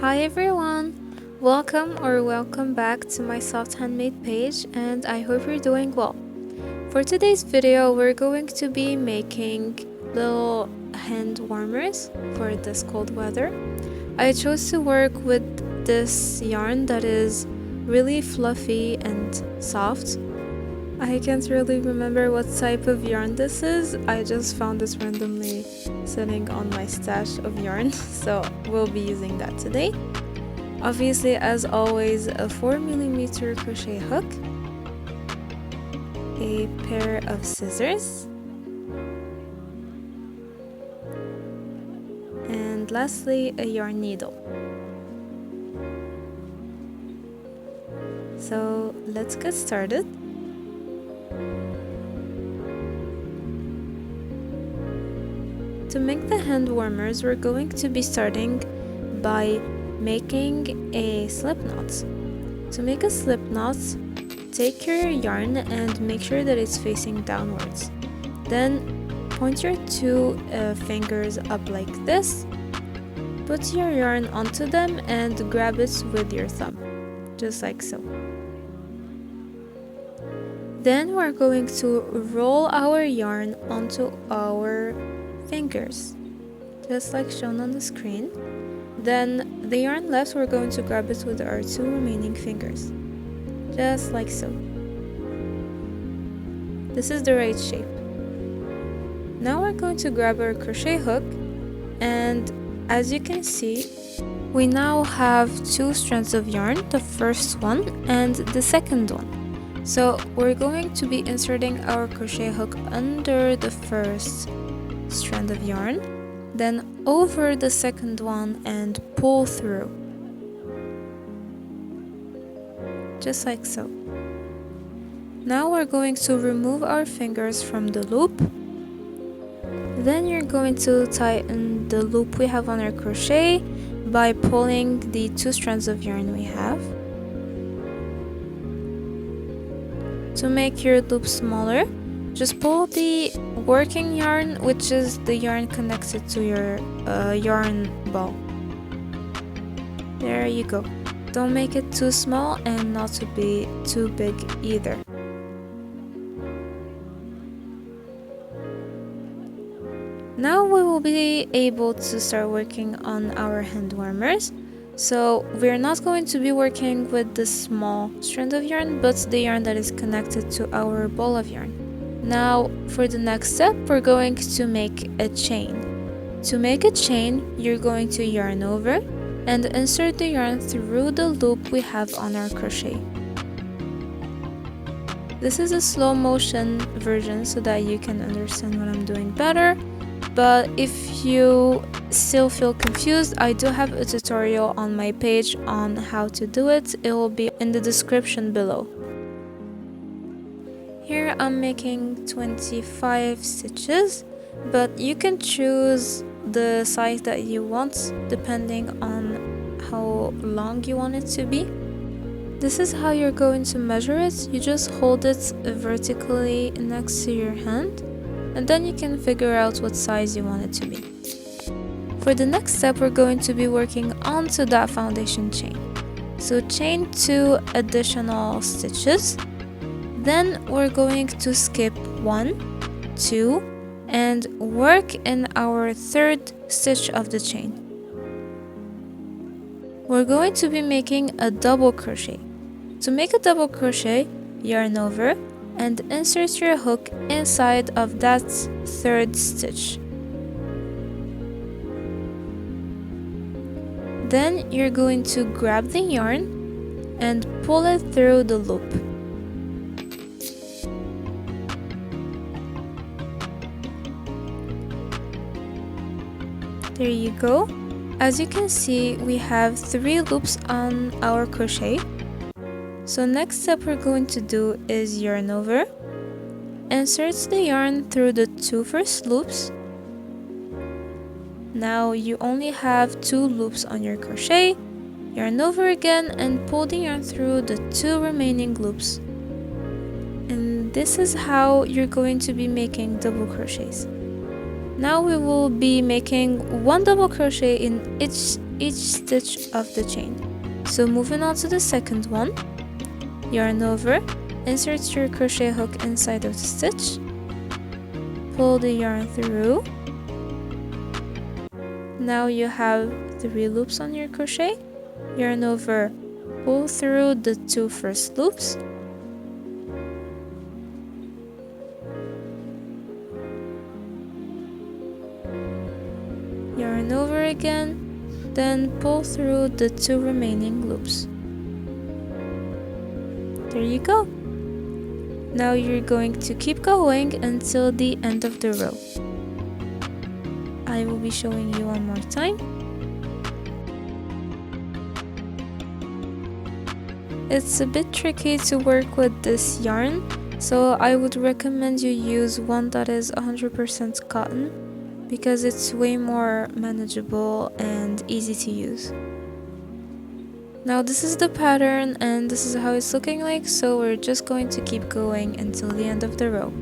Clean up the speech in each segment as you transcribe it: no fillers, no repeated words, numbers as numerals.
Hi everyone! Welcome back to my Soft Handmade page, and I hope you're doing well. For today's video, we're going to be making little hand warmers for this cold weather. I chose to work with this yarn that is really fluffy and soft. I can't really remember what type of yarn this is. I just found this randomly sitting on my stash of yarn, so we'll be using that today. Obviously, as always, a 4mm crochet hook, a pair of scissors, and lastly, a yarn needle. So let's get started. To make the hand warmers, we're going to be starting by making a slip knot. To make a slip knot, take your yarn and make sure that it's facing downwards. Then point your two fingers up like this, put your yarn onto them and grab it with your thumb, just like so. Then we're going to roll our yarn onto our fingers, just like shown on the screen. Then the yarn left, we're going to grab it with our two remaining fingers, just like so. This is the right shape. Now we're going to grab our crochet hook, and as you can see, we now have two strands of yarn, the first one and the second one. So we're going to be inserting our crochet hook under the first strand of yarn, then over the second one and pull through, just like so. Now we're going to remove our fingers from the loop. Then you're going to tighten the loop we have on our crochet by pulling the two strands of yarn we have. To make your loop smaller, just pull the working yarn, which is the yarn connected to your yarn ball. There you go. Don't make it too small and not to be too big either. Now we will be able to start working on our hand warmers. So we're not going to be working with the small strand of yarn, but the yarn that is connected to our ball of yarn. Now for the next step, we're going to make a chain. To make a chain, you're going to yarn over and insert the yarn through the loop we have on our crochet. This is a slow motion version so that you can understand what I'm doing better. But if you still feel confused, I do have a tutorial on my page on how to do it. It will be in the description below. Here I'm making 25 stitches, but you can choose the size that you want depending on how long you want it to be. This is how you're going to measure it. You just hold it vertically next to your hand, and then you can figure out what size you want it to be. For the next step, we're going to be working onto that foundation chain. So chain 2 additional stitches. Then we're going to skip 1, 2, and work in our third stitch of the chain. We're going to be making a double crochet. To make a double crochet, yarn over and insert your hook inside of that third stitch. Then you're going to grab the yarn and pull it through the loop. There you go. As you can see, we have 3 loops on our crochet. So next step we're going to do is yarn over, insert the yarn through the 2 first loops. Now you only have 2 loops on your crochet, yarn over again and pull the yarn through the 2 remaining loops. And this is how you're going to be making double crochets. Now we will be making 1 double crochet in each each stitch of the chain. So moving on to the second one, yarn over, insert your crochet hook inside of the stitch, pull the yarn through. Now you have 3 loops on your crochet, yarn over, pull through the 2 first loops, yarn over again, then pull through the 2 remaining loops. There you go. Now you're going to keep going until the end of the row. I will be showing you one more time. It's a bit tricky to work with this yarn, so I would recommend you use one that is 100% cotton because it's way more manageable and easy to use. Now this is the pattern and this is how it's looking like, so we're just going to keep going until the end of the row.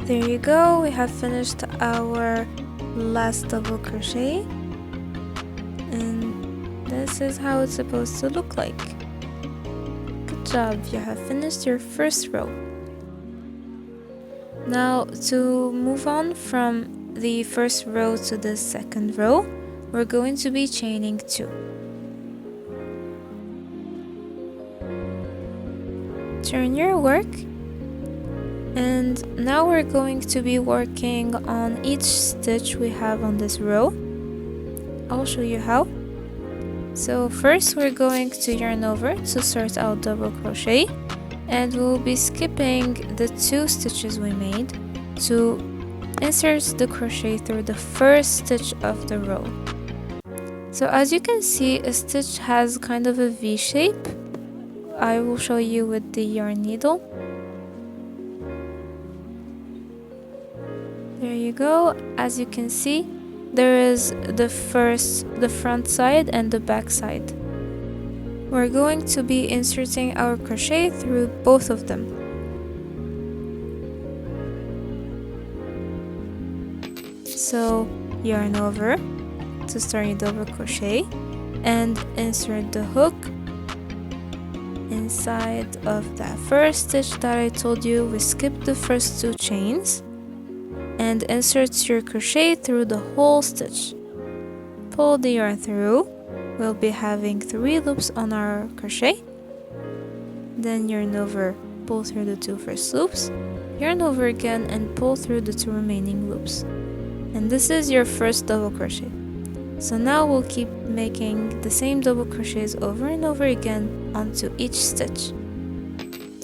There you go, we have finished our last double crochet, and this is how it's supposed to look like. Good job, you have finished your first row. Now to move on from the first row to the second row, we're going to be chaining 2. Turn your work. And now we're going to be working on each stitch we have on this row. I'll show you how. So first we're going to yarn over to start out double crochet, and we'll be skipping the 2 stitches we made to insert the crochet through the first stitch of the row. So as you can see, a stitch has kind of a V shape. I will show you with the yarn needle. There you go. As you can see, there is the front side and the back side. We're going to be inserting our crochet through both of them. So yarn over to start your double crochet and insert the hook inside of that first stitch that I told you we skipped the first 2 chains, and insert your crochet through the whole stitch. Pull the yarn through. We'll be having 3 loops on our crochet. Then yarn over, pull through the 2 first loops, yarn over again and pull through the 2 remaining loops. And this is your first double crochet. So now we'll keep making the same double crochets over and over again onto each stitch.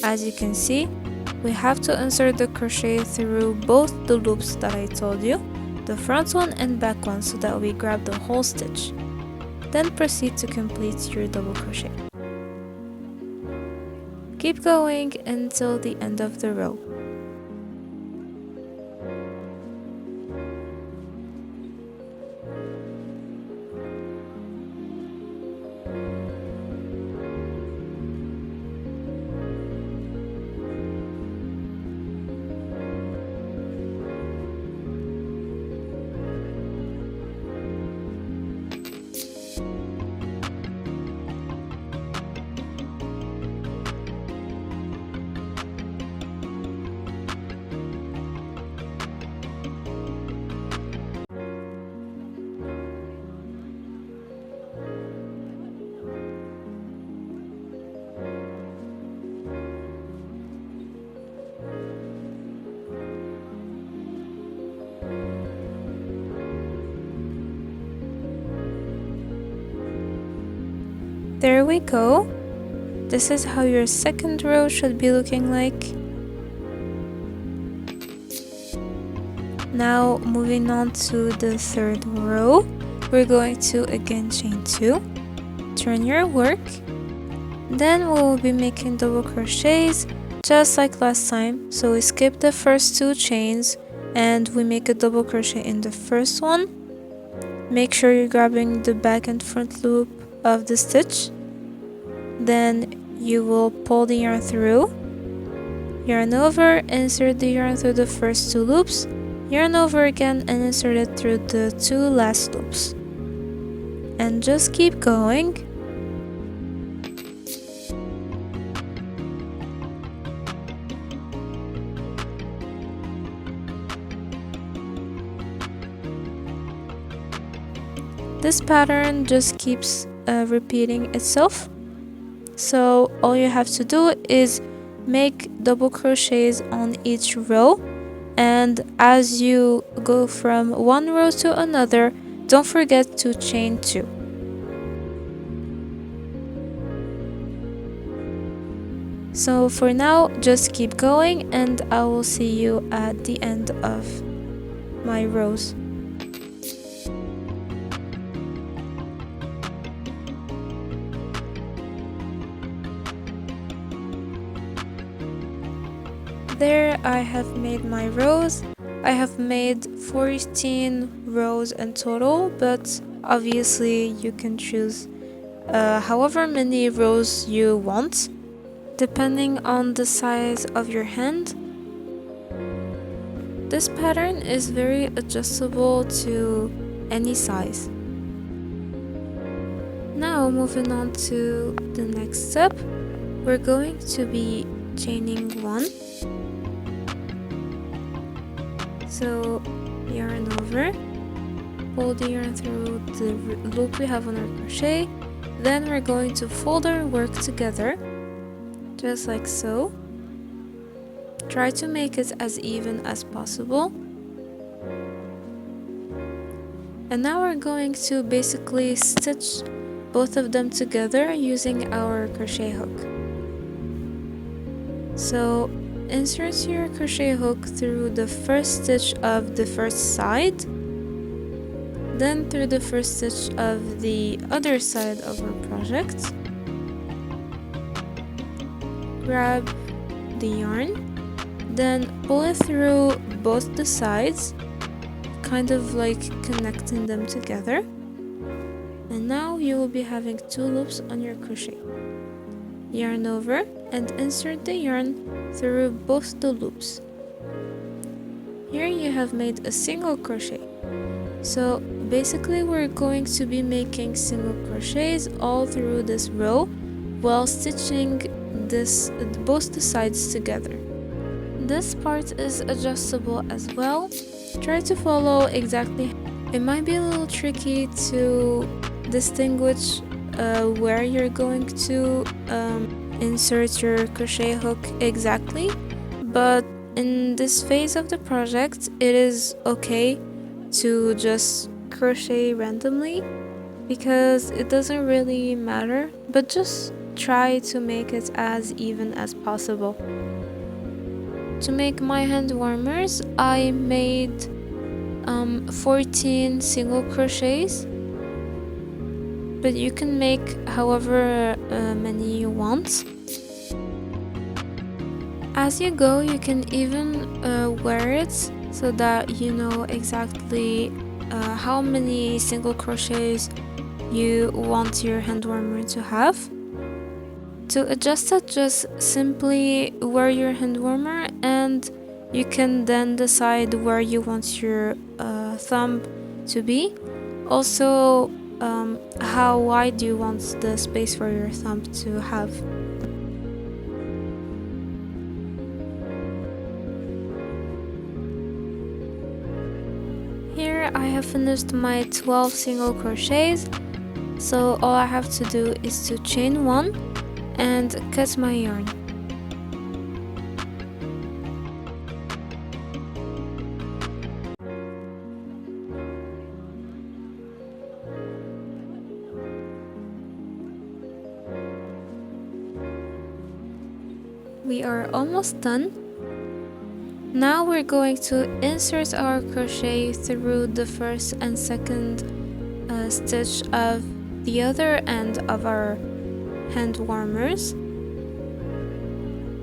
As you can see, we have to insert the crochet through both the loops that I told you, the front one and back one, so that we grab the whole stitch. Then proceed to complete your double crochet. Keep going until the end of the row. There we go. This is how your second row should be looking like. Now moving on to the third row, we're going to again chain 2, turn your work, then we will be making double crochets just like last time. So we skip the first 2 chains and we make a double crochet in the first one. Make sure you're grabbing the back and front loop of the stitch, then you will pull the yarn through, yarn over, insert the yarn through the first 2 loops, yarn over again and insert it through the 2 last loops. And just keep going. This pattern just keeps repeating itself. So all you have to do is make double crochets on each row, and as you go from one row to another, don't forget to chain 2. So for now, just keep going and I will see you at the end of my rows. There I have made my rows. I have made 14 rows in total, but obviously you can choose however many rows you want, depending on the size of your hand. This pattern is very adjustable to any size. Now moving on to the next step, we're going to be chaining 1. So yarn over, pull the yarn through the loop we have on our crochet, then we're going to fold our work together, just like so. Try to make it as even as possible. And now we're going to basically stitch both of them together using our crochet hook. So insert your crochet hook through the first stitch of the first side, then through the first stitch of the other side of our project. Grab the yarn, then pull it through both the sides, kind of like connecting them together. And now you will be having 2 loops on your crochet. Yarn over and insert the yarn through both the loops. Here you have made a single crochet. So basically we're going to be making single crochets all through this row while stitching both the sides together. This part is adjustable as well. Try to follow exactly. It might be a little tricky to distinguish where you're going to insert your crochet hook exactly, but in this phase of the project it is okay to just crochet randomly because it doesn't really matter, but just try to make it as even as possible. To make my hand warmers, I made 14 single crochets, but you can make however many you want. As you go, you can even wear it so that you know exactly how many single crochets you want your hand warmer to have. To adjust it, just simply wear your hand warmer and you can then decide where you want your thumb to be. Also, how wide you want the space for your thumb to have. Here I have finished my 12 single crochets, so all I have to do is to chain 1 and cut my yarn. We are almost done. Now we're going to insert our crochet through the first and second stitch of the other end of our hand warmers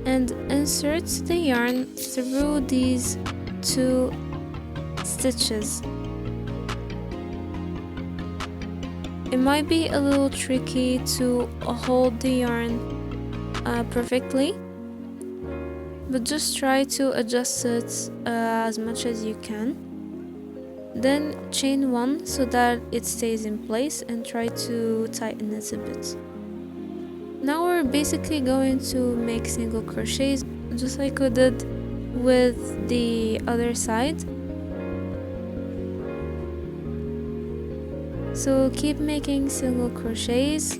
and insert the yarn through these 2 stitches. It might be a little tricky to hold the yarn perfectly, but just try to adjust it as much as you can. Then chain 1 so that it stays in place and try to tighten it a bit. Now we're basically going to make single crochets just like we did with the other side. So keep making single crochets.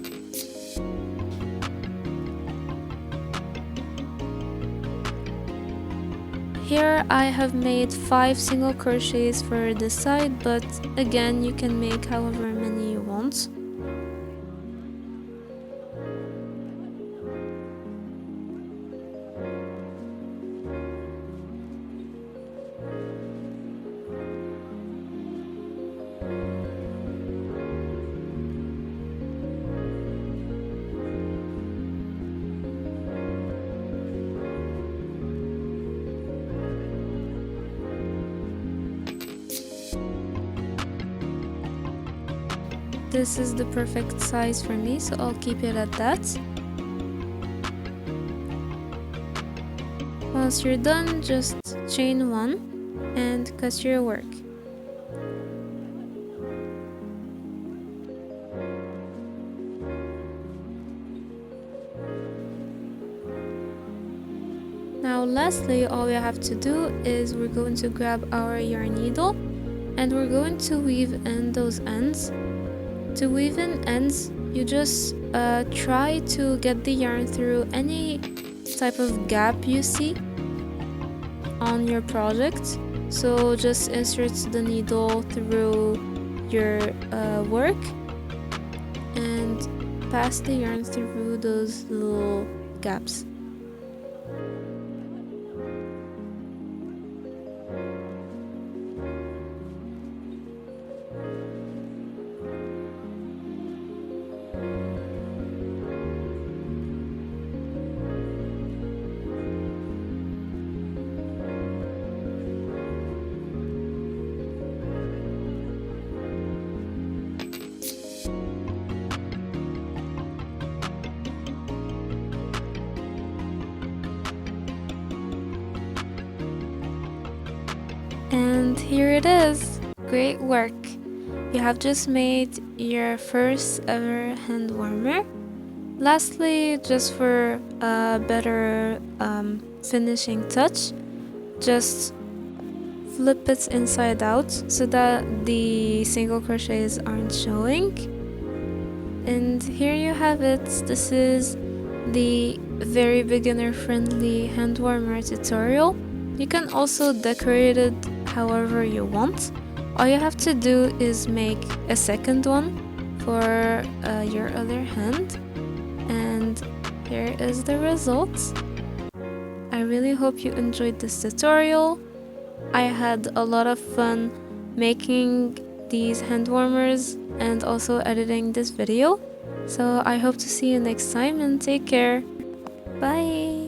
Here I have made 5 single crochets for this side, but again you can make however many you want. This is the perfect size for me, so I'll keep it at that. Once you're done, just chain 1 and cut your work. Now lastly, all we have to do is we're going to grab our yarn needle and we're going to weave in those ends. To weave in ends, you just try to get the yarn through any type of gap you see on your project. So just insert the needle through your work and pass the yarn through those little gaps. And here it is! Great work! You have just made your first ever hand warmer. Lastly, just for a better finishing touch, just flip it inside out so that the single crochets aren't showing. And here you have it. This is the very beginner friendly hand warmer tutorial. You can also decorate it however you want. All you have to do is make a second one for your other hand, and here is the result. I really hope you enjoyed this tutorial. I had a lot of fun making these hand warmers and also editing this video. So I hope to see you next time and take care. Bye!